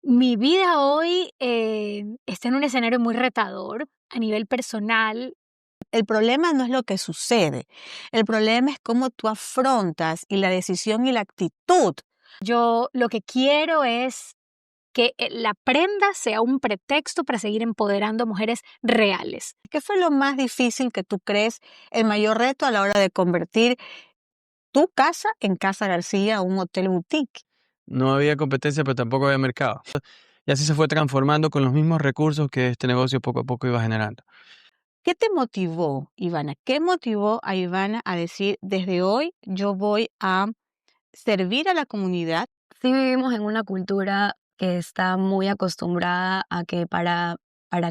Mi vida hoy está en un escenario muy retador a nivel personal. El problema no es lo que sucede, el problema es cómo tú afrontas y la decisión y la actitud. Yo lo que quiero es que la prenda sea un pretexto para seguir empoderando mujeres reales. ¿Qué fue lo más difícil que tú crees, el mayor reto a la hora de convertir tu casa en Casa García, un hotel boutique? No había competencia, pero tampoco había mercado. Y así se fue transformando con los mismos recursos que este negocio poco a poco iba generando. ¿Qué te motivó, Ivana? ¿Qué motivó a Ivana a decir, desde hoy yo voy a servir a la comunidad? Sí vivimos en una cultura que está muy acostumbrada a que para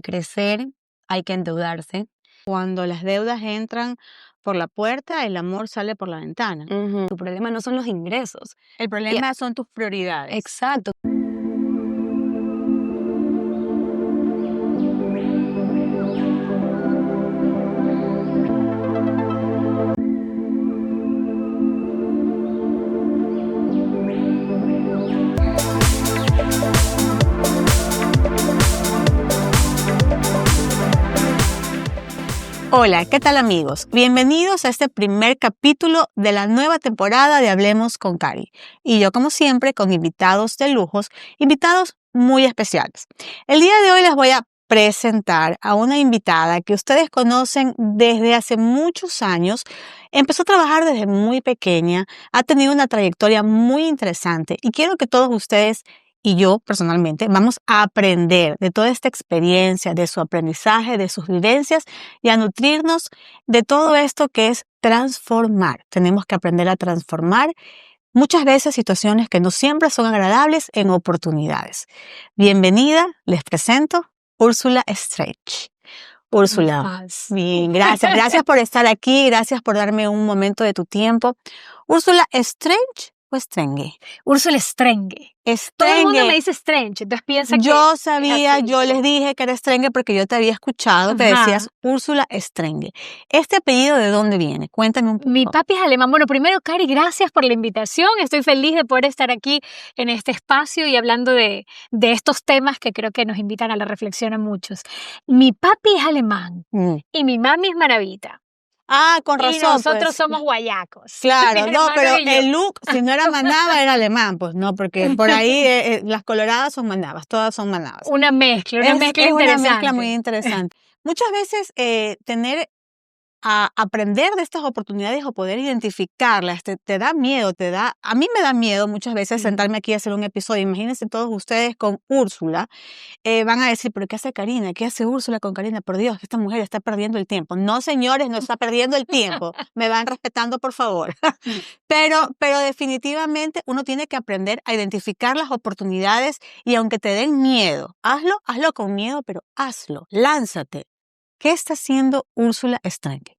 crecer hay que endeudarse. Cuando las deudas entran por la puerta, el amor sale por la ventana. Tu problema no son los ingresos. El problema son tus prioridades. Exacto. Hola, ¿qué tal amigos? Bienvenidos a este primer capítulo de la nueva temporada de Hablemos con Cari. Y yo, como siempre, con invitados de lujos, invitados muy especiales. El día de hoy les voy a presentar a una invitada que ustedes conocen desde hace muchos años. Empezó a trabajar desde muy pequeña, ha tenido una trayectoria muy interesante y quiero que todos ustedes y yo personalmente vamos a aprender de toda esta experiencia, de su aprendizaje, de sus vivencias y a nutrirnos de todo esto que es transformar. Tenemos que aprender a transformar muchas veces situaciones que no siempre son agradables en oportunidades. Bienvenida, les presento Úrsula Strange. Úrsula, bien, gracias. Gracias por estar aquí, gracias por darme un momento de tu tiempo. Úrsula, ¿Strange o Strenge? Úrsula Strenge. Todo el mundo me dice Strange, entonces piensa que... Yo sabía, yo les dije que era Strenge porque yo te había escuchado, te decías Úrsula Strenge. ¿Este apellido de dónde viene? Cuéntame un poco. Mi papi es alemán. Bueno, primero, Cari, gracias por la invitación. Estoy feliz de poder estar aquí en este espacio y hablando de estos temas que creo que nos invitan a la reflexión a muchos. Mi papi es alemán y mi mami es maravita. Ah, con razón. Y nosotros pues. somos guayacos. Claro, Mi no, hermano pero y yo. el look, si no era manaba, era alemán, pues no, porque por ahí las coloradas son manabas, todas son manabas. Una mezcla Es interesante. una mezcla muy interesante. Muchas veces tener a aprender de estas oportunidades o poder identificarlas, te da miedo, a mí me da miedo muchas veces sentarme aquí a hacer un episodio. Imagínense todos ustedes con Úrsula, van a decir, pero ¿qué hace Karina? ¿Qué hace Úrsula con Karina? Por Dios, esta mujer está perdiendo el tiempo. No, señores, no está perdiendo el tiempo. Me van respetando, por favor. Pero definitivamente uno tiene que aprender a identificar las oportunidades y aunque te den miedo, hazlo con miedo, pero hazlo, lánzate. ¿Qué está haciendo Úrsula Strange?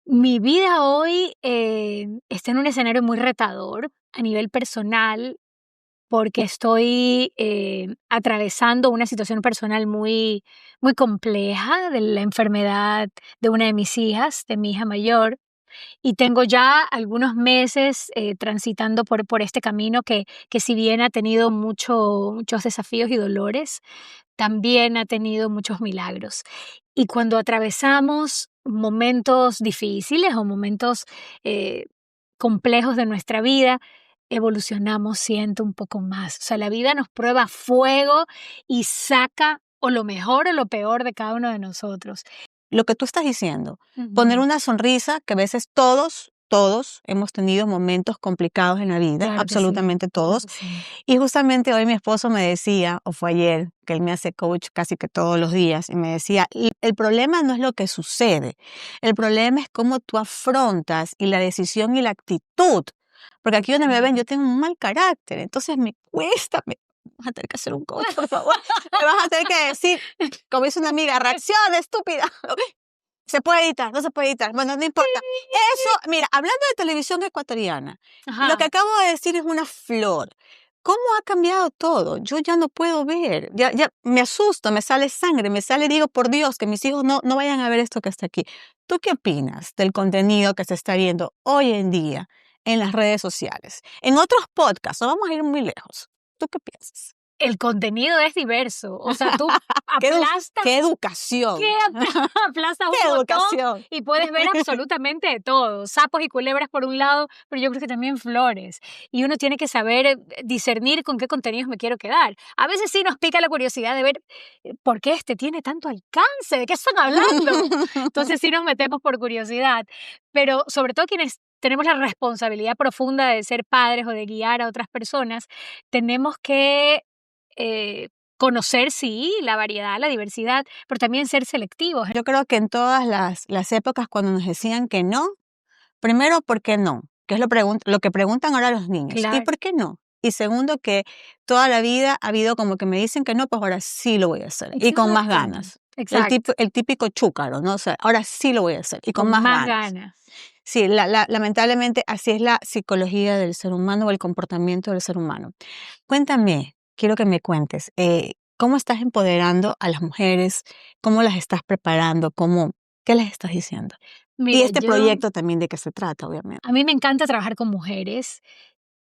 Mi vida hoy está en un escenario muy retador a nivel personal porque estoy atravesando una situación personal muy, muy compleja de la enfermedad de una de mis hijas, de mi hija mayor. Y tengo ya algunos meses transitando por este camino que si bien ha tenido muchos desafíos y dolores, también ha tenido muchos milagros. Y cuando atravesamos momentos difíciles o momentos eh, complejos de nuestra vida, evolucionamos, siento, un poco más. O sea, la vida nos prueba a fuego y saca o lo mejor o lo peor de cada uno de nosotros. Lo que tú estás diciendo, poner una sonrisa, que a veces todos hemos tenido momentos complicados en la vida, Claro que absolutamente sí, todos. claro que sí. Y justamente hoy mi esposo me decía, o fue ayer, que él me hace coach casi que todos los días, y me decía, el problema no es lo que sucede, el problema es cómo tú afrontas y la decisión y la actitud. Porque aquí donde me ven, yo tengo un mal carácter, entonces me cuesta, vas a tener que hacer un coach, por favor. Me vas a tener que decir, como dice una amiga, reacciona, estúpida. ¿Se puede editar? ¿No se puede editar? Bueno, no importa. Eso, mira, hablando de televisión ecuatoriana, lo que acabo de decir es una flor. ¿Cómo ha cambiado todo? Yo ya no puedo ver, ya me asusto, me sale sangre, digo, por Dios, que mis hijos no vayan a ver esto que está aquí. ¿Tú qué opinas del contenido que se está viendo hoy en día en las redes sociales? En otros podcasts, no vamos a ir muy lejos. ¿Tú qué piensas? el contenido es diverso. O sea, tú ¡Qué aplastas, educación! aplastas ¡Qué un botón educación! y puedes ver absolutamente de todo. Sapos y culebras por un lado, pero yo creo que también flores. Y uno tiene que saber discernir con qué contenidos me quiero quedar. A veces sí nos pica la curiosidad de ver por qué este tiene tanto alcance, de qué están hablando. Entonces sí nos metemos por curiosidad. Pero sobre todo quienes tenemos la responsabilidad profunda de ser padres o de guiar a otras personas, tenemos que conocer, sí, la variedad, la diversidad, pero también ser selectivos. Yo creo que en todas las épocas cuando nos decían que no, primero, ¿por qué no? Que es lo que preguntan ahora los niños. ¿Y Claro. por qué no? Y segundo, que toda la vida ha habido como que me dicen que no, pues ahora sí lo voy a hacer. Y con más Exacto, ganas. exacto. El típico chúcaro, ¿no? O sea, ahora sí lo voy a hacer. Y con Con más más ganas. ganas. Sí, lamentablemente así es la psicología del ser humano o el comportamiento del ser humano. Cuéntame, quiero que me cuentes, ¿cómo estás empoderando a las mujeres? ¿Cómo las estás preparando? ¿Qué les estás diciendo? Y Mira, este proyecto también de qué se trata, obviamente. a mí me encanta trabajar con mujeres.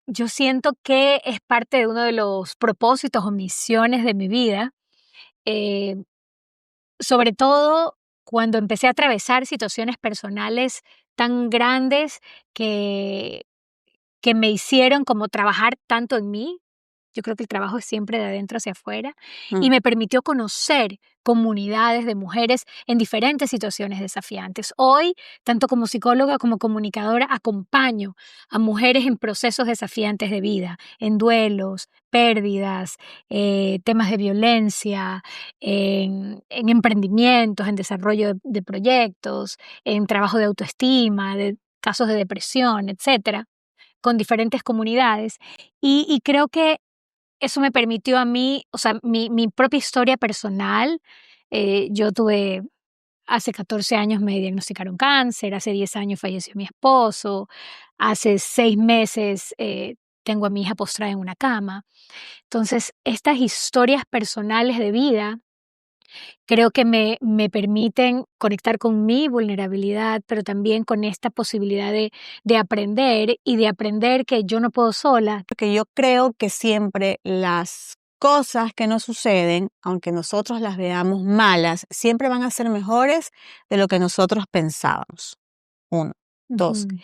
Yo siento que es parte de uno de los propósitos o misiones de mi vida, eh, sobre todo cuando empecé a atravesar situaciones personales tan grandes que, que me hicieron como trabajar tanto en mí. Yo creo que el trabajo es siempre de adentro hacia afuera y Mm. me permitió conocer comunidades de mujeres en diferentes situaciones desafiantes. Hoy, tanto como psicóloga como comunicadora, acompaño a mujeres en procesos desafiantes de vida, en duelos, pérdidas, temas de violencia, en emprendimientos, en desarrollo de proyectos, en trabajo de autoestima, de casos de depresión, etcétera, con diferentes comunidades. Y creo que eso me permitió a mí, o sea, mi propia historia personal. Yo tuve, hace 14 años me diagnosticaron cáncer, hace 10 años falleció mi esposo, hace 6 meses tengo a mi hija postrada en una cama. Entonces, estas historias personales de vida creo que me permiten conectar con mi vulnerabilidad, pero también con esta posibilidad de aprender y de aprender que yo no puedo sola. Porque yo creo que siempre las cosas que nos suceden, aunque nosotros las veamos malas, siempre van a ser mejores de lo que nosotros pensábamos. Uno. Dos, Ujú.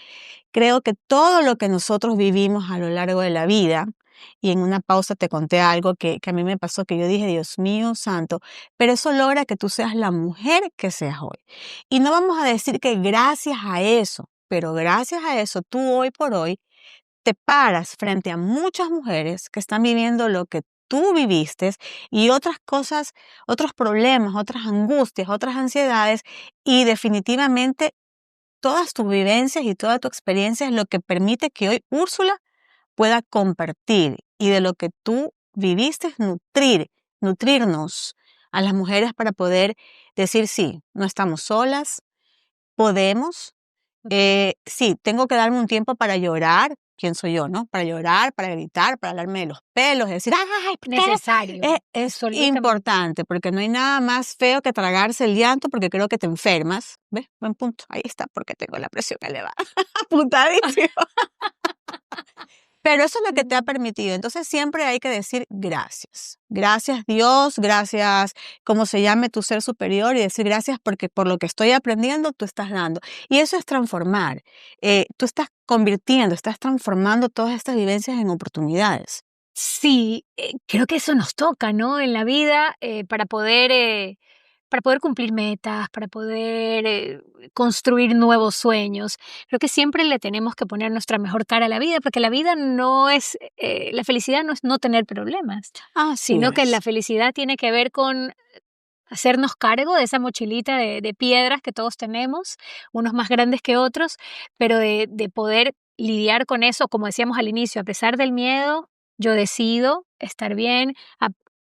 creo que todo lo que nosotros vivimos a lo largo de la vida, y en una pausa te conté algo que a mí me pasó, que yo dije, Dios mío santo, pero eso logra que tú seas la mujer que seas hoy. Y no vamos a decir que gracias a eso, pero gracias a eso tú hoy por hoy te paras frente a muchas mujeres que están viviendo lo que tú viviste y otras cosas, otros problemas, otras angustias, otras ansiedades, y definitivamente todas tus vivencias y toda tu experiencia es lo que permite que hoy Úrsula pueda compartir y de lo que tú viviste nutrirnos a las mujeres para poder decir sí, no estamos solas, podemos, sí, tengo que darme un tiempo para llorar. ¿Quién soy yo, no? Para llorar, para gritar, para hablarme de los pelos, decir, ¡ay, ¿por qué? Necesario, Es absolutamente. importante, porque no hay nada más feo que tragarse el llanto, porque creo que te enfermas. ¿Ves? Buen punto. Ahí está, porque tengo la presión elevada. Apuntadísimo. Pero eso es lo que te ha permitido. Entonces siempre hay que decir gracias. Gracias Dios, gracias como se llame tu ser superior, y decir gracias porque por lo que estoy aprendiendo tú estás dando. Y eso es transformar. Tú estás convirtiendo, estás transformando todas estas vivencias en oportunidades. Sí, creo que eso nos toca, ¿no? En la vida, para poder cumplir metas, para poder construir nuevos sueños. Creo que siempre le tenemos que poner nuestra mejor cara a la vida, porque la vida no es, la felicidad no es no tener problemas, Así sino que la es. felicidad tiene que ver con hacernos cargo de esa mochilita de piedras que todos tenemos, unos más grandes que otros, pero de poder lidiar con eso, como decíamos al inicio, a pesar del miedo, yo decido estar bien,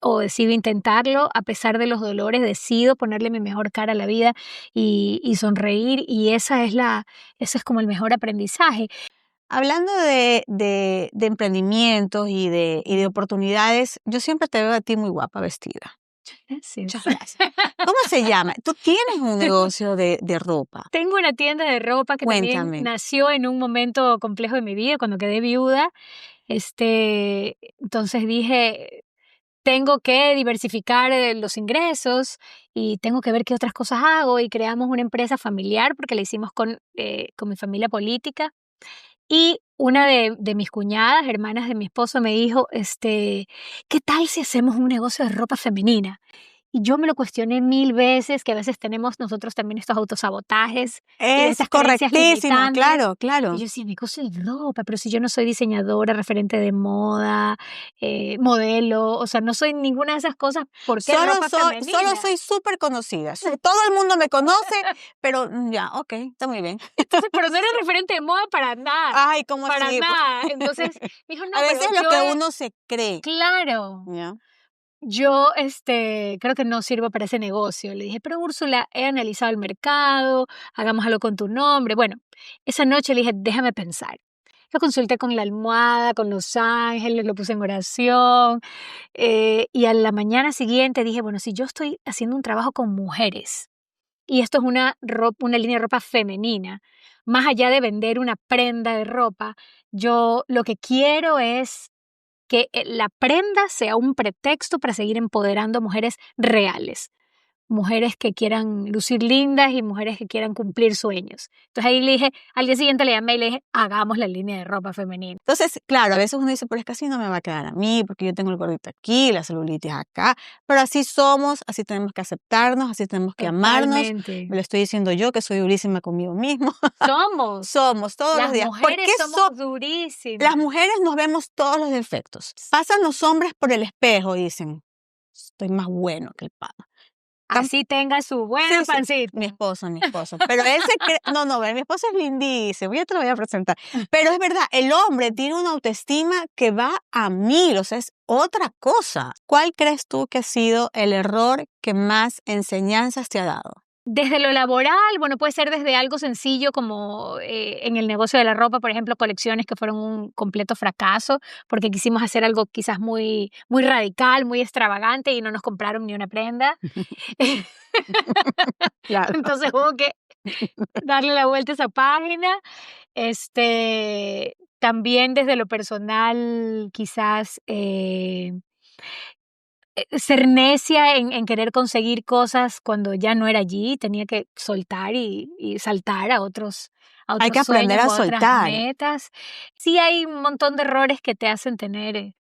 o decido intentarlo, a pesar de los dolores, decido ponerle mi mejor cara a la vida y sonreír, y ese es como el mejor aprendizaje. Hablando de emprendimientos y de oportunidades, yo siempre te veo a ti muy guapa vestida. Muchas gracias. ¿Cómo se llama? Tú tienes un negocio de ropa. Tengo una tienda de ropa que también Cuéntame. nació en un momento complejo de mi vida, cuando quedé viuda. Entonces dije, tengo que diversificar los ingresos y tengo que ver qué otras cosas hago y creamos una empresa familiar porque la hicimos con mi familia política. Y una de mis cuñadas, hermanas de mi esposo, me dijo, ¿qué tal si hacemos un negocio de ropa femenina? Y yo me lo cuestioné 1000 veces, que a veces tenemos nosotros también estos autosabotajes y Es estas creencias correctísimo, limitantes. claro, Y claro. yo decía, negocio de ropa, pero si yo no soy diseñadora, referente de moda, modelo, o sea, no soy ninguna de esas cosas, ¿por qué ropa Solo femenina? soy súper conocida. Todo el mundo me conoce, pero ya, ok, está muy bien. Entonces, pero no eres referente de moda para nada, Ay, ¿cómo para así? nada. Entonces, me dijo, no, A pero veces lo yo, que uno se cree. claro. ¿Ya? Yo, creo que no sirvo para ese negocio. Le dije, pero Úrsula, he analizado el mercado, hagamos algo con tu nombre. Bueno, esa noche le dije, déjame pensar. Lo consulté con la almohada, con los ángeles, lo puse en oración. Y a la mañana siguiente dije, bueno, si yo estoy haciendo un trabajo con mujeres y esto es una línea de ropa femenina, más allá de vender una prenda de ropa, yo lo que quiero es que la prenda sea un pretexto para seguir empoderando mujeres reales, mujeres que quieran lucir lindas y mujeres que quieran cumplir sueños. Entonces ahí le dije, al día siguiente le llamé y le dije, hagamos la línea de ropa femenina. Entonces, claro, a veces uno dice, pero es que así no me va a quedar a mí, porque yo tengo el gordito aquí, la celulitis acá, pero así somos, así tenemos que aceptarnos, así tenemos que amarnos. Totalmente. Me lo estoy diciendo yo, que soy durísima conmigo mismo. Somos. Somos todos Las los días. mujeres somos durísimas. Las mujeres nos vemos todos los defectos. Pasan los hombres por el espejo y dicen, estoy más bueno que el pan. Así tenga su buena Sí, sí, pancita. mi esposo. Pero él se cree, no, mi esposo es lindísimo, ya te lo voy a presentar. Pero es verdad, el hombre tiene una autoestima que va a 1000, o sea, es otra cosa. ¿Cuál crees tú que ha sido el error que más enseñanzas te ha dado? Desde lo laboral, bueno, puede ser desde algo sencillo como en el negocio de la ropa, por ejemplo, colecciones que fueron un completo fracaso porque quisimos hacer algo quizás muy, muy radical, muy extravagante y no nos compraron ni una prenda. Claro. Entonces hubo que darle la vuelta a esa página. También desde lo personal, quizás ser necia en querer conseguir cosas cuando ya no era allí, tenía que soltar y saltar a Hay otros que aprender sueños a o a otras soltar. metas. Sí hay un montón de errores que te hacen tener,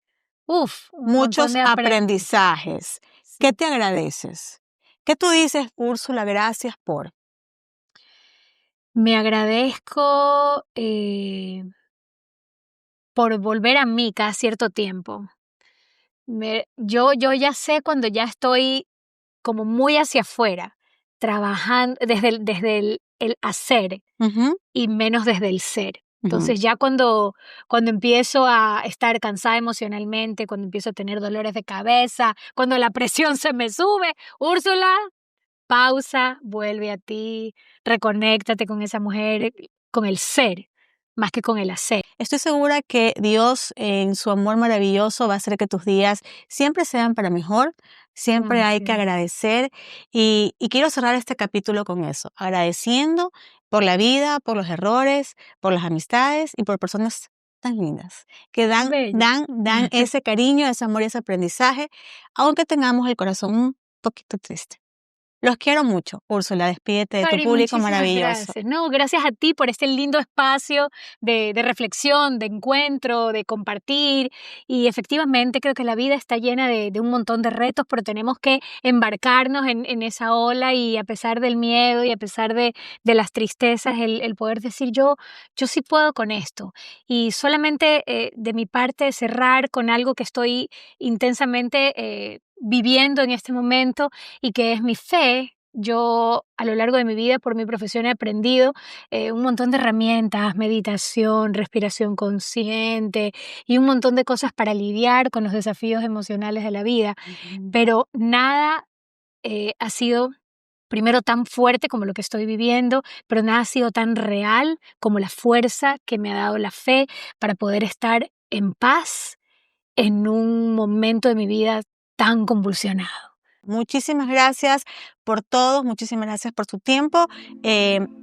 un montón Muchos de aprendizaje. aprendizajes. ¿Qué te agradeces? ¿Qué tú dices, Úrsula, gracias por? Me agradezco por volver a mí cada cierto tiempo. Yo ya sé cuando ya estoy como muy hacia afuera, trabajando desde el hacer Ujú, y menos desde el ser. ujú. Entonces ya cuando empiezo a estar cansada emocionalmente, cuando empiezo a tener dolores de cabeza, cuando la presión se me sube, Úrsula, pausa, vuelve a ti, reconéctate con esa mujer, con el ser, más que con el hacer. Estoy segura que Dios en su amor maravilloso va a hacer que tus días siempre sean para mejor. Siempre hay que Gracias. agradecer y quiero cerrar este capítulo con eso, agradeciendo por la vida, por los errores, por las amistades y por personas tan lindas que dan, Bello. dan ese cariño, ese amor y ese aprendizaje, aunque tengamos el corazón un poquito triste. Los quiero mucho. Úrsula, despídete de tu Cari, público muchísimas maravilloso. gracias. No, gracias a ti por este lindo espacio de reflexión, de encuentro, de compartir. Y efectivamente creo que la vida está llena de un montón de retos, pero tenemos que embarcarnos en esa ola y a pesar del miedo y a pesar de las tristezas, el poder decir yo sí puedo con esto. Y solamente de mi parte cerrar con algo que estoy intensamente viviendo en este momento y que es mi fe. Yo a lo largo de mi vida, por mi profesión, he aprendido un montón de herramientas, meditación, respiración consciente y un montón de cosas para lidiar con los desafíos emocionales de la vida, pero nada ha sido primero tan fuerte como lo que estoy viviendo, pero nada ha sido tan real como la fuerza que me ha dado la fe para poder estar en paz en un momento de mi vida tan convulsionado. Muchísimas gracias por todo, muchísimas gracias por su tiempo.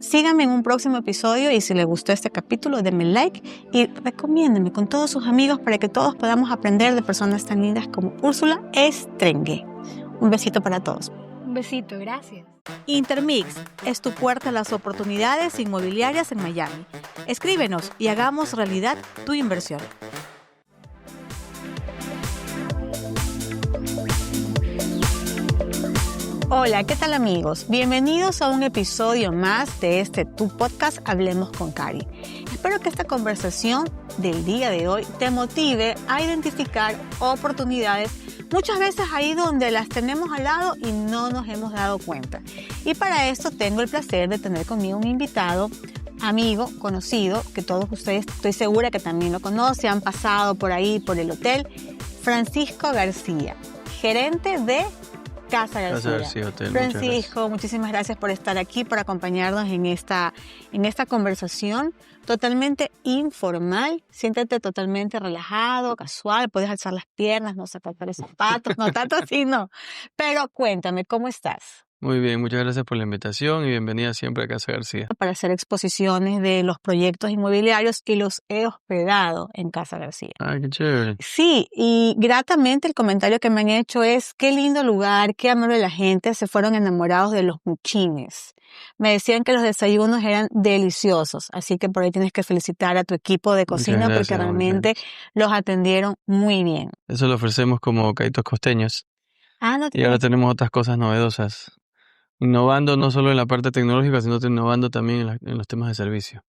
Síganme en un próximo episodio y si les gustó este capítulo, denme like y recomiéndenme con todos sus amigos para que todos podamos aprender de personas tan lindas como Úrsula Estrengue. Un besito para todos. Un besito, gracias. Intermix es tu puerta a las oportunidades inmobiliarias en Miami. Escríbenos y hagamos realidad tu inversión. Hola, ¿qué tal amigos? Bienvenidos a un episodio más de tu podcast Hablemos con Cari. Espero que esta conversación del día de hoy te motive a identificar oportunidades, muchas veces ahí donde las tenemos al lado y no nos hemos dado cuenta. Y para esto tengo el placer de tener conmigo un invitado, amigo, conocido, que todos ustedes estoy segura que también lo conocen, han pasado por ahí, por el hotel, Francisco García, gerente de Casa García. Casa García Hotel. Francisco, muchísimas gracias por estar aquí, por acompañarnos en esta conversación totalmente informal. Siéntate totalmente relajado, casual, puedes alzar las piernas, no sacarte los zapatos, no tanto así, no. Pero cuéntame, ¿cómo estás? Muy bien, muchas gracias por la invitación y bienvenida siempre a Casa García. Para hacer exposiciones de los proyectos inmobiliarios y los he hospedado en Casa García. Ay, qué chévere. Sí, y gratamente el comentario que me han hecho es qué lindo lugar, qué amable la gente, se fueron enamorados de los muchines. Me decían que los desayunos eran deliciosos, así que por ahí tienes que felicitar a tu equipo de cocina gracias, porque realmente los atendieron muy bien. Eso lo ofrecemos como caitos costeños No y ahora tenemos otras cosas novedosas. Innovando no solo en la parte tecnológica, sino innovando también en los temas de servicio.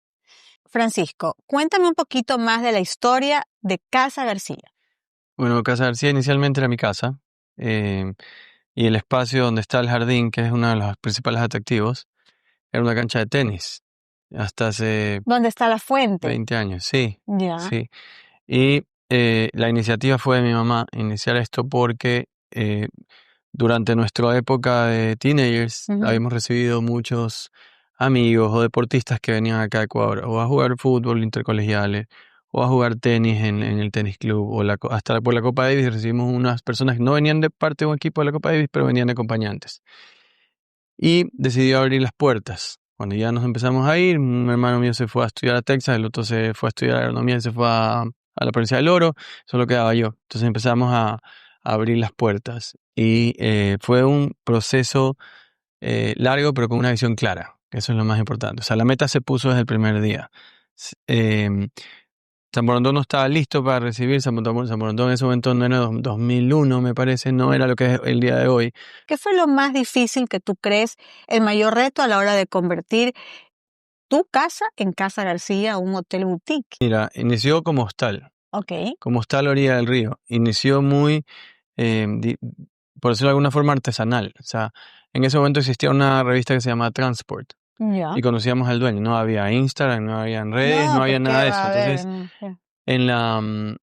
Francisco, cuéntame un poquito más de la historia de Casa García. Bueno, Casa García inicialmente era mi casa y el espacio donde está el jardín, que es uno de los principales atractivos, era una cancha de tenis hasta hace ¿Dónde está la fuente? 20 años, sí. Ya. Sí. Y la iniciativa fue de mi mamá iniciar esto porque durante nuestra época de teenagers habíamos recibido muchos amigos o deportistas que venían acá a Ecuador o a jugar fútbol intercolegiales o a jugar tenis en el tenis club o hasta por la Copa Davis recibimos unas personas que no venían de parte de un equipo de la Copa Davis pero venían de acompañantes. Y decidió abrir las puertas. Cuando ya nos empezamos a ir, un hermano mío se fue a estudiar a Texas, el otro se fue a estudiar agronomía y se fue a la provincia del Oro, solo quedaba yo. Entonces empezamos a abrir las puertas y fue un proceso largo pero con una visión clara, que eso es lo más importante. O sea, la meta se puso desde el primer día. San Borondón no estaba listo para recibir, San Borondón en ese momento no era 2001 me parece, no era lo que es el día de hoy. ¿Qué fue lo más difícil que tú crees, el mayor reto a la hora de convertir tu casa en Casa García, un hotel boutique? Mira, inició como hostal. Ok. Como hostal a orilla del río. Inició muy, por decirlo de alguna forma, artesanal. O sea, en ese momento existía una revista que se llamaba Transport. Ya. Y conocíamos al dueño. No había Instagram, no había redes, no había nada de eso. Entonces,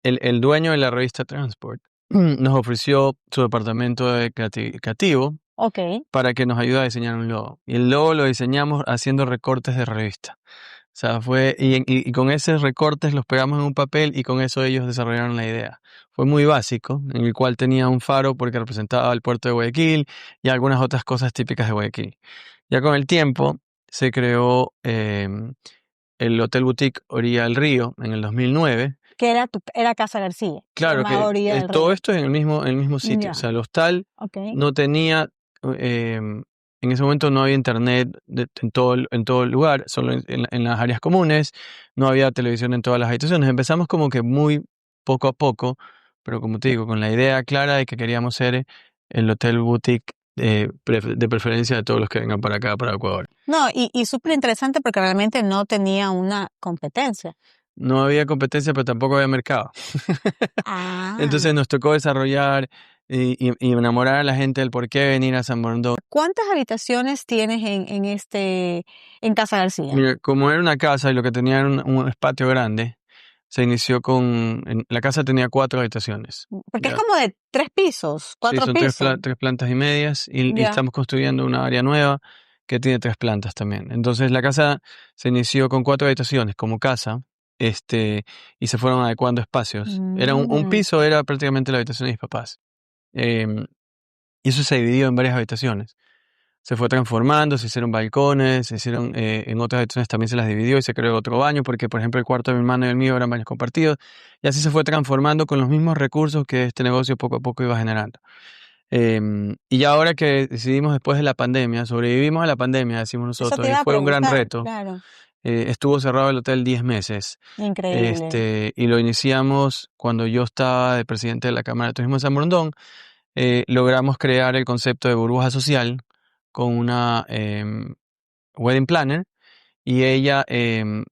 el dueño de la revista Transport nos ofreció su departamento de creativo para que nos ayude a diseñar un logo. Y el logo lo diseñamos haciendo recortes de revista. O sea, y con esos recortes los pegamos en un papel y con eso ellos desarrollaron la idea. Fue muy básico, en el cual tenía un faro porque representaba el puerto de Guayaquil y algunas otras cosas típicas de Guayaquil. Ya con el tiempo se creó el Hotel Boutique Orilla del Río en el 2009. Que era Casa García. Claro, que todo esto es en el mismo sitio. Ya. O sea, el hostal no tenía... en ese momento no había internet en todo el lugar, solo en las áreas comunes, no había televisión en todas las habitaciones. Empezamos como que muy poco a poco, pero como te digo, con la idea clara de que queríamos ser el hotel boutique de preferencia de todos los que vengan para acá, para Ecuador. No, y súper interesante porque realmente no tenía una competencia. No había competencia, pero tampoco había mercado. Entonces nos tocó desarrollar y enamorar a la gente del por qué venir a San Borondón. ¿Cuántas habitaciones tienes en Casa García? Mira, como era una casa y lo que tenía era un patio grande, se inició la casa tenía 4 habitaciones. Porque es como de 3 pisos, 4 son pisos. 3 plantas y medias y estamos construyendo una área nueva que tiene 3 plantas también. Entonces la casa se inició con 4 habitaciones como casa. Y se fueron adecuando espacios. Era un piso, era prácticamente la habitación de mis papás. Y eso se dividió en varias habitaciones. Se fue transformando, se hicieron balcones, se hicieron, en otras habitaciones también se las dividió y se creó otro baño, porque por ejemplo el cuarto de mi hermano y el mío eran baños compartidos, y así se fue transformando con los mismos recursos que este negocio poco a poco iba generando. Y ya ahora que decidimos después de la pandemia, sobrevivimos a la pandemia, decimos Eso nosotros, te y iba a fue un gran preguntar, reto. claro. Estuvo cerrado el hotel 10 meses. Increíble. Y lo iniciamos cuando yo estaba de presidente de la Cámara de Turismo de San Borondón. Logramos crear el concepto de burbuja social con una wedding planner, y ella,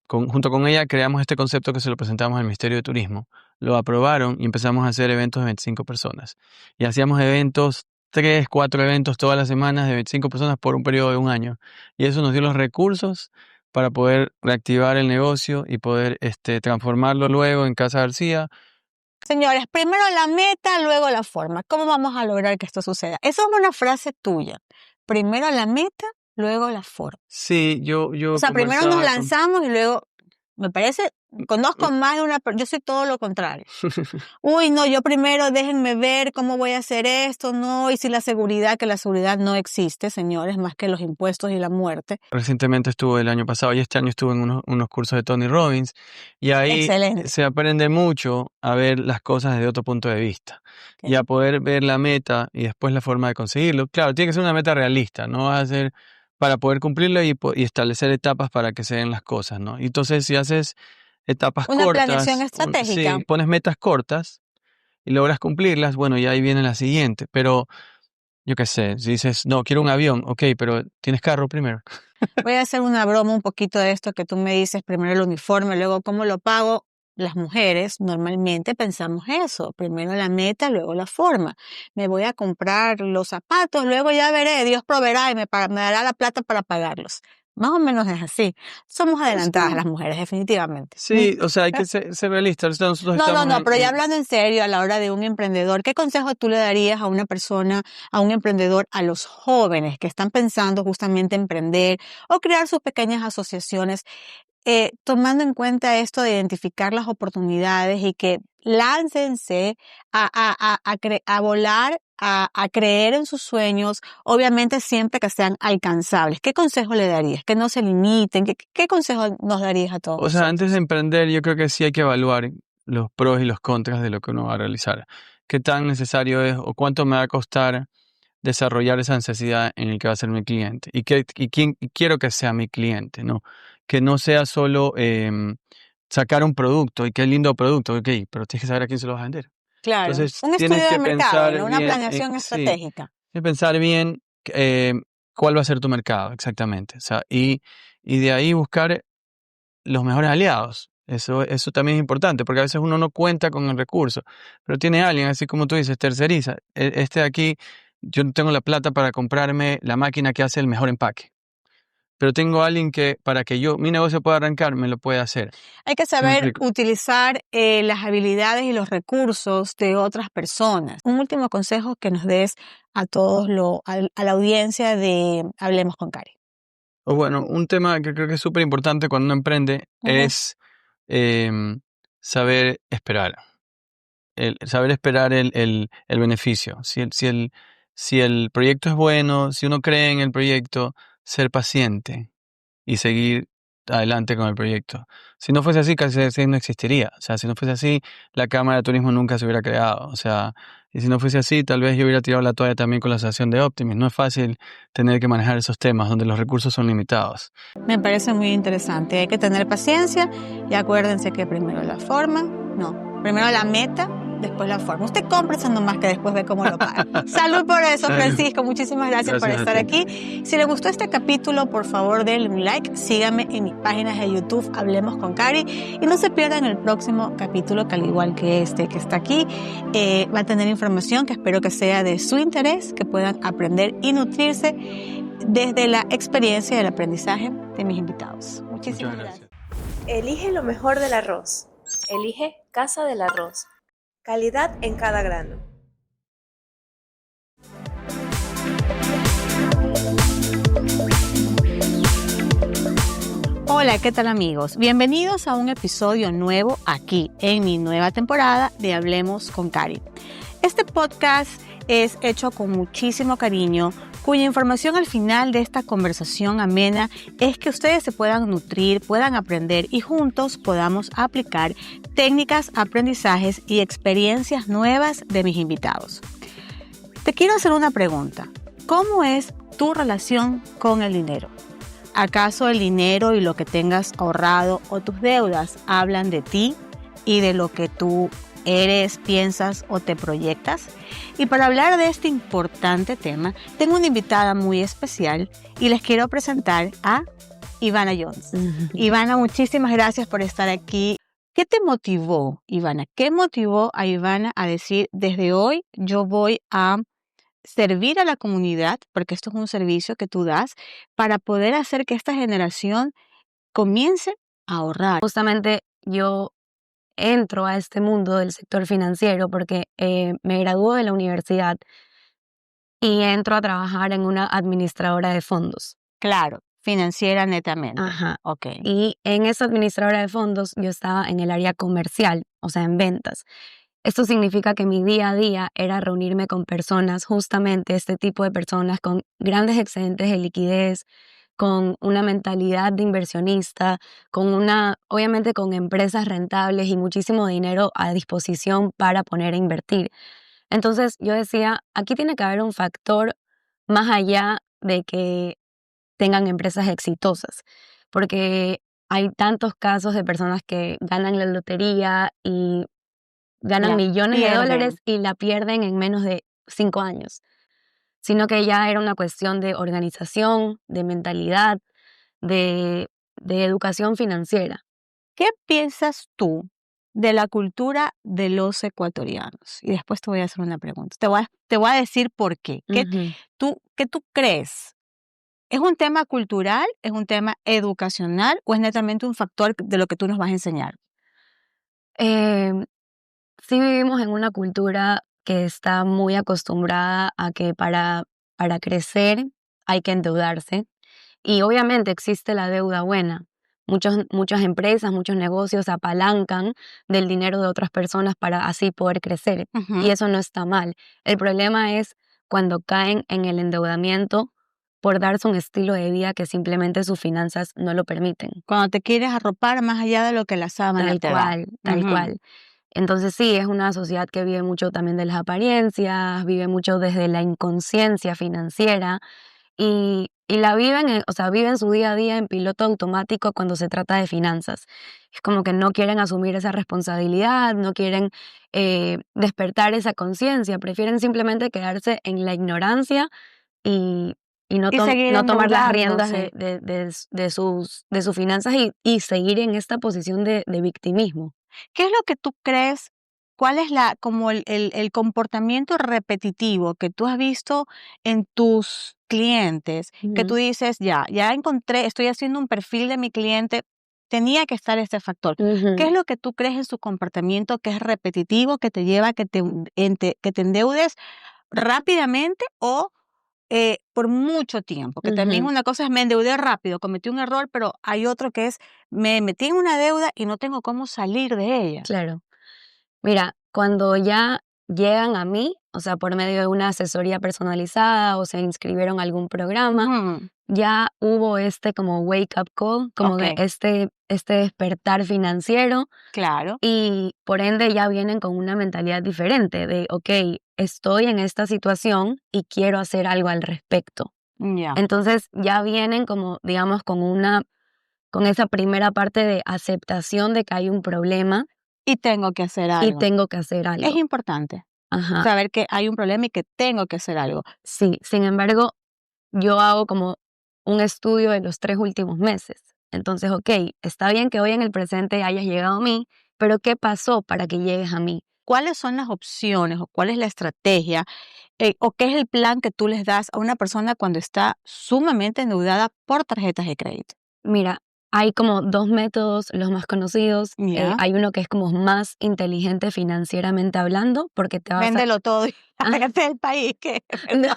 junto con ella creamos este concepto que se lo presentamos al Ministerio de Turismo. Lo aprobaron y empezamos a hacer eventos de 25 personas. Y hacíamos eventos, 3, 4 eventos todas las semanas de 25 personas por un periodo de un año. Y eso nos dio los recursos para poder reactivar el negocio y poder transformarlo luego en Casa García. Señores, primero la meta, luego la forma. ¿Cómo vamos a lograr que esto suceda? Eso es una frase tuya. Primero la meta, luego la forma. Sí, yo O sea, primero nos conversaba lanzamos y luego, me parece, conozco más de una persona, yo soy todo lo contrario. Uy, no, yo primero déjenme ver cómo voy a hacer esto, no, y si la seguridad, que la seguridad no existe, señores, más que los impuestos y la muerte. Recientemente estuve el año pasado y este año estuve en unos cursos de Tony Robbins, y ahí Excelente. se aprende mucho a ver las cosas desde otro punto de vista y a poder ver la meta y después la forma de conseguirlo. Claro, tiene que ser una meta realista, no va a ser para poder cumplirlo y establecer etapas para que se den las cosas, ¿no? Entonces, si haces etapas Una cortas, planeación estratégica. si pones metas cortas y logras cumplirlas, bueno, y ahí viene la siguiente. Pero yo qué sé, si dices, no, quiero un avión, ok, pero ¿tienes carro primero? Voy a hacer una broma un poquito de esto que tú me dices, primero el uniforme, luego cómo lo pago. Las mujeres normalmente pensamos eso, primero la meta, luego la forma. Me voy a comprar los zapatos, luego ya veré, Dios proveerá y me dará la plata para pagarlos. Más o menos es así. Somos adelantadas las mujeres, definitivamente. Sí, o sea, hay que ser realistas. Nosotros No, pero ya hablando en serio, a la hora de un emprendedor, ¿qué consejo tú le darías a una persona, a un emprendedor, a los jóvenes que están pensando justamente emprender o crear sus pequeñas asociaciones, tomando en cuenta esto de identificar las oportunidades y que láncense a volar, a creer en sus sueños, obviamente siempre que sean alcanzables? ¿Qué consejo le darías? Que no se limiten. ¿Qué consejo nos darías a todos? O sea, antes de emprender, yo creo que sí hay que evaluar los pros y los contras de lo que uno va a realizar. ¿Qué tan necesario es o cuánto me va a costar desarrollar esa necesidad en el que va a ser mi cliente? ¿Y quién quiero que sea mi cliente? ¿No? Que no sea solo sacar un producto, y qué lindo producto, ok, pero tienes que saber a quién se lo vas a vender. Claro, Entonces, un tienes estudio que de mercado, pensar una bien, planeación sí, estratégica. tienes que pensar bien cuál va a ser tu mercado, exactamente. O sea, y de ahí buscar los mejores aliados. Eso también es importante, porque a veces uno no cuenta con el recurso, pero tiene alguien, así como tú dices, terceriza. Este de aquí, yo no tengo la plata para comprarme la máquina que hace el mejor empaque, pero tengo a alguien que para que mi negocio pueda arrancar, me lo puede hacer. Hay que saber utilizar las habilidades y los recursos de otras personas. Un último consejo que nos des a todos, a la audiencia de Hablemos con Cari. O bueno, un tema que creo que es súper importante cuando uno emprende es saber esperar. Saber esperar el beneficio. Si el proyecto es bueno, si uno cree en el proyecto, ser paciente y seguir adelante con el proyecto. Si no fuese así, Casa García no existiría. O sea, si no fuese así, la Cámara de Turismo nunca se hubiera creado. O sea, y si no fuese así, tal vez yo hubiera tirado la toalla también con la asociación de Optimis. No es fácil tener que manejar esos temas donde los recursos son limitados. Me parece muy interesante. Hay que tener paciencia y acuérdense que primero primero la meta, después la forma. Usted compre nomás que después ve cómo lo paga. Salud por eso, Francisco. Muchísimas gracias por estar aquí. Si le gustó este capítulo, por favor, denle un like. Síganme en mis páginas de YouTube, Hablemos con Cari. Y no se pierdan el próximo capítulo, que al igual que este que está aquí, va a tener información que espero que sea de su interés, que puedan aprender y nutrirse desde la experiencia y el aprendizaje de mis invitados. Muchísimas gracias. Elige lo mejor del arroz. Elige Casa del Arroz. Calidad en cada grano. Hola, ¿qué tal amigos? Bienvenidos a un episodio nuevo aquí en mi nueva temporada de Hablemos con Cari. Este podcast es hecho con muchísimo cariño, cuya información al final de esta conversación amena es que ustedes se puedan nutrir, puedan aprender y juntos podamos aplicar técnicas, aprendizajes y experiencias nuevas de mis invitados. Te quiero hacer una pregunta. ¿Cómo es tu relación con el dinero? ¿Acaso el dinero y lo que tengas ahorrado o tus deudas hablan de ti y de lo que tú eres, piensas o te proyectas? Y para hablar de este importante tema, tengo una invitada muy especial y les quiero presentar a Ivana Jones. Ivana, muchísimas gracias por estar aquí. ¿Qué te motivó, Ivana? ¿Qué motivó a Ivana a decir, desde hoy yo voy a servir a la comunidad, porque esto es un servicio que tú das, para poder hacer que esta generación comience a ahorrar? Justamente yo entro a este mundo del sector financiero porque me graduó de la universidad y entro a trabajar en una administradora de fondos. Claro, financiera netamente. Ajá. Ok. Y en esa administradora de fondos yo estaba en el área comercial, o sea, en ventas. Esto significa que mi día a día era reunirme con personas, justamente este tipo de personas con grandes excedentes de liquidez, con una mentalidad de inversionista, obviamente con empresas rentables y muchísimo dinero a disposición para poner a invertir. Entonces yo decía, aquí tiene que haber un factor más allá de que tengan empresas exitosas, porque hay tantos casos de personas que ganan la lotería y ganan millones de dólares y la pierden en menos de 5 años, sino que ya era una cuestión de organización, de mentalidad, de educación financiera. ¿Qué piensas tú de la cultura de los ecuatorianos? Y después te voy a hacer una pregunta. Te voy a decir por qué. ¿Qué tú crees? ¿Es un tema cultural, es un tema educacional o es netamente un factor de lo que tú nos vas a enseñar? Sí vivimos en una cultura que está muy acostumbrada a que para crecer hay que endeudarse. Y obviamente existe la deuda buena. Muchas empresas, muchos negocios se apalancan del dinero de otras personas para así poder crecer. Y eso no está mal. El problema es cuando caen en el endeudamiento por darse un estilo de vida que simplemente sus finanzas no lo permiten. Cuando te quieres arropar más allá de lo que la sábana te da. Tal cual. Entonces sí, es una sociedad que vive mucho también de las apariencias, vive mucho desde la inconsciencia financiera y la viven, o sea, viven su día a día en piloto automático cuando se trata de finanzas. Es como que no quieren asumir esa responsabilidad, no quieren despertar esa conciencia, prefieren simplemente quedarse en la ignorancia y no tomar las riendas de sus finanzas y seguir en esta posición de victimismo. ¿Qué es lo que tú crees? ¿Cuál es como el comportamiento repetitivo que tú has visto en tus clientes? Que tú dices, ya encontré, estoy haciendo un perfil de mi cliente, tenía que estar este factor. ¿Qué es lo que tú crees en su comportamiento que es repetitivo, que te lleva a que te endeudes rápidamente o por mucho tiempo? Que también una cosa es me endeudé rápido, cometí un error, pero hay otro que es me metí en una deuda y no tengo cómo salir de ella. Claro. Mira, cuando ya llegan a mí, o sea, por medio de una asesoría personalizada o se inscribieron a algún programa, ya hubo como wake up call, como que este despertar financiero. Claro. Y por ende ya vienen con una mentalidad diferente de, ok, estoy en esta situación y quiero hacer algo al respecto. Ya. Entonces ya vienen como, digamos, con esa primera parte de aceptación de que hay un problema. Y tengo que hacer algo. Es importante Ajá. saber que hay un problema y que tengo que hacer algo. Sí, sin embargo, yo hago como un estudio de los 3 últimos meses. Entonces, ok, está bien que hoy en el presente hayas llegado a mí, pero ¿qué pasó para que llegues a mí? ¿Cuáles son las opciones o cuál es la estrategia o qué es el plan que tú les das a una persona cuando está sumamente endeudada por tarjetas de crédito? Mira, hay como 2 métodos, los más conocidos. Hay uno que es como más inteligente financieramente hablando, porque te vas Véndelo todo y hágate del país. No.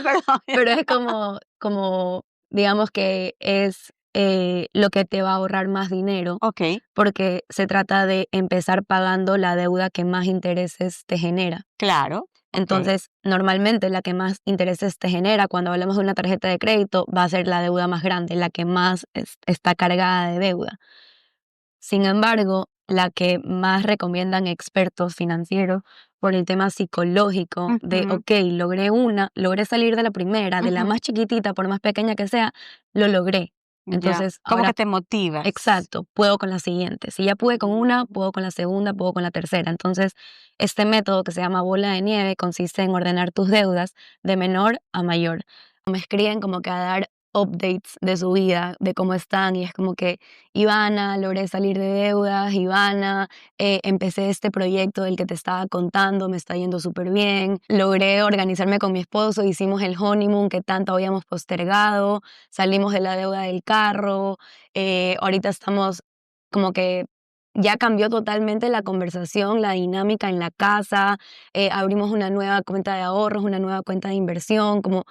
Perdón. Pero es como, digamos que es lo que te va a ahorrar más dinero. Ok. Porque se trata de empezar pagando la deuda que más intereses te genera. Claro. Entonces, normalmente la que más intereses te genera cuando hablamos de una tarjeta de crédito va a ser la deuda más grande, la que más está cargada de deuda. Sin embargo, la que más recomiendan expertos financieros por el tema psicológico de, Ujú. ok, logré salir de la primera, de la Ujú. más chiquitita, por más pequeña que sea, lo logré. Ya. Entonces, Como ahora, que te motivas. exacto, puedo con la siguiente. Si ya pude con una, puedo con la segunda, puedo con la tercera. Entonces, este método que se llama bola de nieve consiste en ordenar tus deudas de menor a mayor. Me escriben como que a dar updates de su vida, de cómo están, y es como que, Ivana, logré salir de deudas, Ivana, empecé este proyecto del que te estaba contando, me está yendo súper bien, logré organizarme con mi esposo, hicimos el honeymoon que tanto habíamos postergado, salimos de la deuda del carro, ahorita estamos como que ya cambió totalmente la conversación, la dinámica en la casa, abrimos una nueva cuenta de ahorros, una nueva cuenta de inversión, como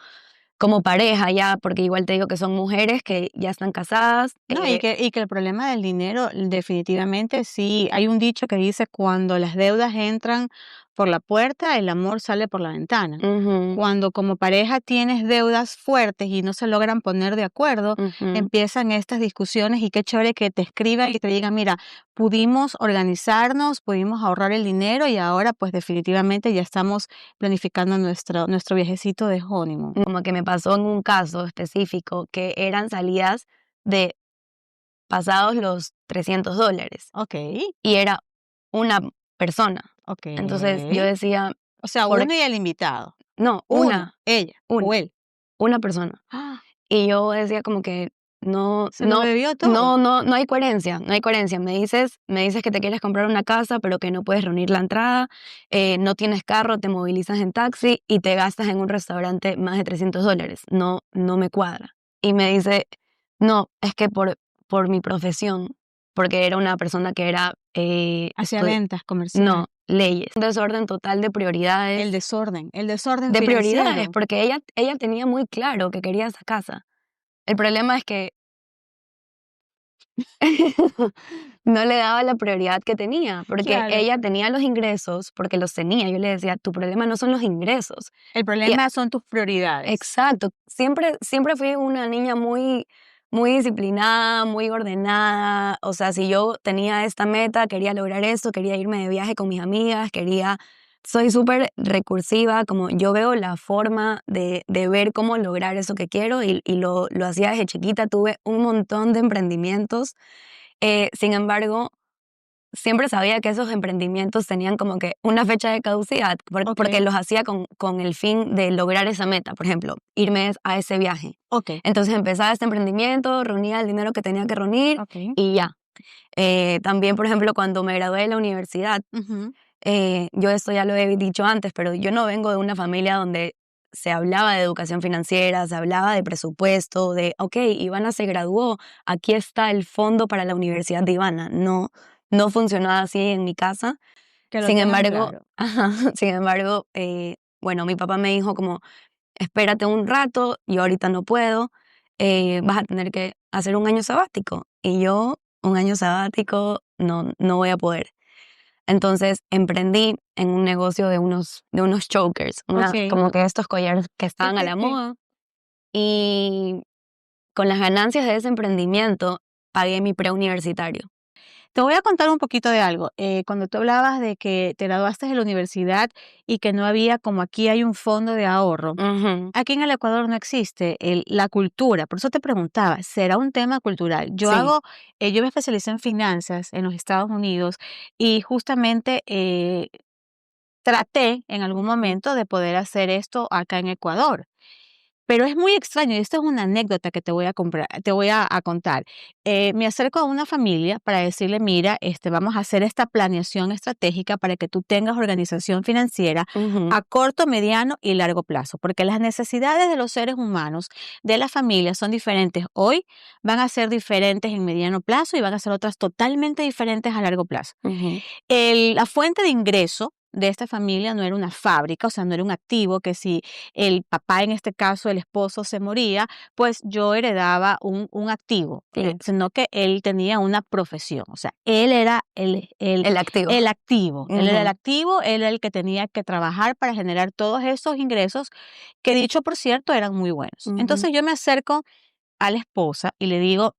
pareja ya, porque igual te digo que son mujeres que ya están casadas. No, y que el problema del dinero, definitivamente sí, hay un dicho que dice, cuando las deudas entran por la puerta, el amor sale por la ventana. Ujú, Cuando como pareja tienes deudas fuertes y no se logran poner de acuerdo, ujú. empiezan estas discusiones y qué chévere que te escriban y te digan, mira, pudimos organizarnos, pudimos ahorrar el dinero y ahora pues definitivamente ya estamos planificando nuestro viajecito de honeymoon. Como que me pasó en un caso específico que eran salidas de pasados los $300 Ok, y era una persona. ok. Entonces yo decía, O sea, por, uno y el invitado. no, Uno, ella o una, él. una persona. ¡Ah! Y yo decía como que no, Se lo no, bebió todo. no, no, no hay coherencia, no hay coherencia. Me dices que te quieres comprar una casa, pero que no puedes reunir la entrada, no tienes carro, te movilizas en taxi y te gastas en un restaurante más de $300. No, no me cuadra. Y me dice, no, es que por mi profesión, porque era una persona que era, Hacia ventas comerciales. no, leyes. Un desorden total de prioridades. El desorden De prioridades, financiero. porque ella tenía muy claro que quería esa casa. El problema es que no le daba la prioridad que tenía, porque Claro. ella tenía los ingresos, porque los tenía. Yo le decía, tu problema no son los ingresos. El problema son tus prioridades. Exacto. Siempre fui una niña muy, muy disciplinada, muy ordenada. O sea, si yo tenía esta meta, quería lograr esto, quería irme de viaje con mis amigas, soy súper recursiva, como yo veo la forma de ver cómo lograr eso que quiero y lo hacía desde chiquita. Tuve un montón de emprendimientos. Sin embargo, siempre sabía que esos emprendimientos tenían como que una fecha de caducidad, porque Ok. los hacía con el fin de lograr esa meta, por ejemplo, irme a ese viaje. Ok. Entonces empezaba este emprendimiento, reunía el dinero que tenía que reunir Ok. y ya. También, por ejemplo, cuando me gradué de la universidad, Ujú. yo esto ya lo he dicho antes, pero yo no vengo de una familia donde se hablaba de educación financiera, se hablaba de presupuesto, de, ok, Ivana se graduó, aquí está el fondo para la universidad de Ivana. No, no funcionaba así en mi casa. Que lo Sin tengan embargo, claro. sin embargo, bueno, mi papá me dijo como, espérate un rato, yo ahorita no puedo, vas a tener que hacer un año sabático. Y yo, un año sabático, no voy a poder. Entonces emprendí en un negocio de unos chokers, Ok. como que estos collares que Sí, estaban a sí, la sí. moda. Y con las ganancias de ese emprendimiento pagué mi preuniversitario. Te voy a contar un poquito de algo. Cuando tú hablabas de que te graduaste de la universidad y que no había, como aquí hay un fondo de ahorro, Ujú, aquí en el Ecuador no existe la cultura. Por eso te preguntaba, ¿será un tema cultural? sí. Yo me especialicé en finanzas en los Estados Unidos y justamente traté en algún momento de poder hacer esto acá en Ecuador. Pero es muy extraño, y esto es una anécdota que te voy a contar. Me acerco a una familia para decirle, mira, vamos a hacer esta planeación estratégica para que tú tengas organización financiera Ujú, a corto, mediano y largo plazo, porque las necesidades de los seres humanos, de las familias, son diferentes. Hoy van a ser diferentes en mediano plazo y van a ser otras totalmente diferentes a largo plazo. ujú, La fuente de ingreso de esta familia no era una fábrica, o sea, no era un activo que si el papá, en este caso el esposo, se moría, pues yo heredaba un activo, Sí. sino que él tenía una profesión, o sea, él era El activo. el activo, él era el Ujú. activo, él era el que tenía que trabajar para generar todos esos ingresos que, dicho por cierto, eran muy buenos. Ujú. Entonces yo me acerco a la esposa y le digo,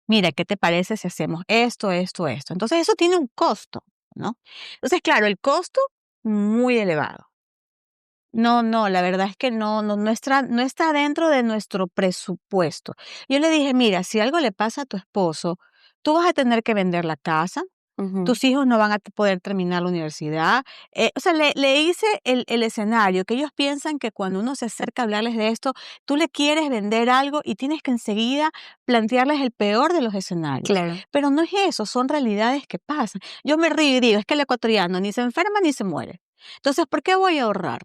mira, ¿qué te parece si hacemos esto, esto, esto? Entonces eso tiene un costo, ¿no? Entonces, claro, el costo muy elevado. No, la verdad es que no está dentro de nuestro presupuesto. Yo le dije, mira, si algo le pasa a tu esposo, tú vas a tener que vender la casa, Ujú. tus hijos no van a poder terminar la universidad. O sea, le hice el escenario, que ellos piensan que cuando uno se acerca a hablarles de esto, tú le quieres vender algo y tienes que enseguida plantearles el peor de los escenarios. Claro. Pero no es eso, son realidades que pasan. Yo me río y digo, es que el ecuatoriano ni se enferma ni se muere. Entonces, ¿por qué voy a ahorrar?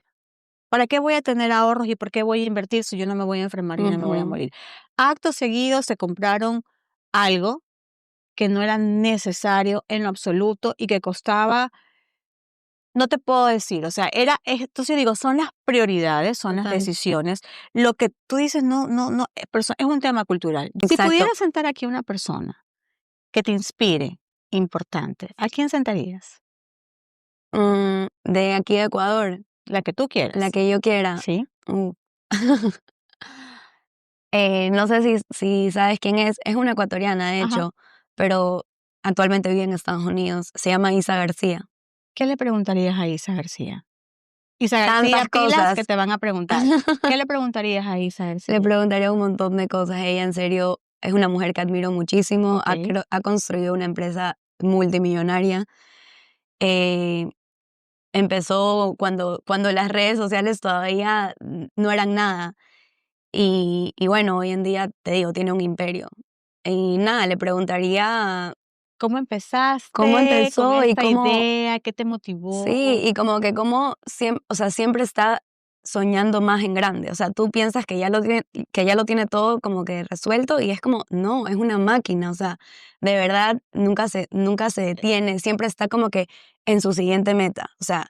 ¿Para qué voy a tener ahorros y por qué voy a invertir si yo no me voy a enfermar y no me voy a Ujú. morir? Acto seguido se compraron algo que no era necesario en lo absoluto y que costaba, no te puedo decir, o sea, entonces yo digo, son las prioridades, son las Total. decisiones. Lo que tú dices no, es un tema cultural. Si Exacto. pudieras sentar aquí a una persona que te inspire, importante, ¿a quién sentarías? De aquí de Ecuador, La que tú la quieras. que yo quiera. Sí. No sé si sabes quién es. Es una ecuatoriana, de Ajá. hecho, pero actualmente vive en Estados Unidos. Se llama Isa García. ¿Qué le preguntarías a Isa García? Isa García, Tantas pilas cosas. que te van a preguntar. ¿Qué le preguntarías a Isa García? Le preguntaría un montón de cosas. Ella, en serio, es una mujer que admiro muchísimo. Ok. Ha construido una empresa multimillonaria. Eh, Empezó cuando las redes sociales todavía no eran nada. Y bueno, hoy en día, te digo, tiene un imperio. Y nada, le preguntaría ¿Cómo empezaste cómo con empezó y esta cómo, idea? ¿Qué te motivó? sí, y como que cómo siempre, o sea, siempre está soñando más en grande. O sea, tú piensas que ya lo tiene todo como que resuelto y es como, no, es una máquina. O sea, de verdad nunca se detiene, siempre está como que en su siguiente meta. O sea,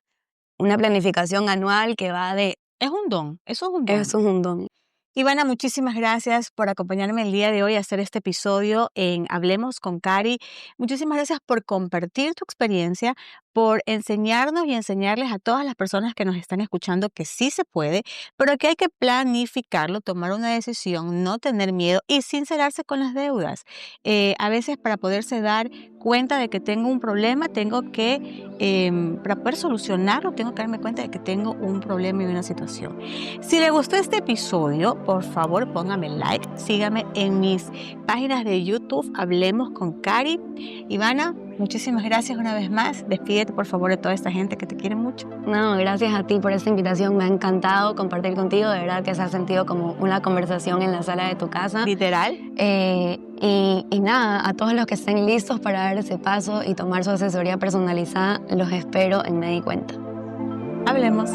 una planificación anual que va de, Es un don, eso es un don. eso es un don. Ivana, muchísimas gracias por acompañarme el día de hoy a hacer este episodio en Hablemos con Cari. Muchísimas gracias por compartir tu experiencia, por enseñarnos y enseñarles a todas las personas que nos están escuchando que sí se puede, pero que hay que planificarlo, tomar una decisión, no tener miedo y sincerarse con las deudas. A veces para poderse dar cuenta de que tengo un problema, para poder solucionarlo, tengo que darme cuenta de que tengo un problema y una situación. Si le gustó este episodio, por favor póngame like, sígame en mis páginas de YouTube, Hablemos con Cari. Ivana, muchísimas gracias una vez más. Despídete por favor de toda esta gente que te quiere mucho. No, gracias a ti por esta invitación. Me ha encantado compartir contigo. De verdad que se ha sentido como una conversación en la sala de tu casa. Literal. Y nada, a todos los que estén listos para dar ese paso y tomar su asesoría personalizada, los espero en Me Di Cuenta. Hablemos.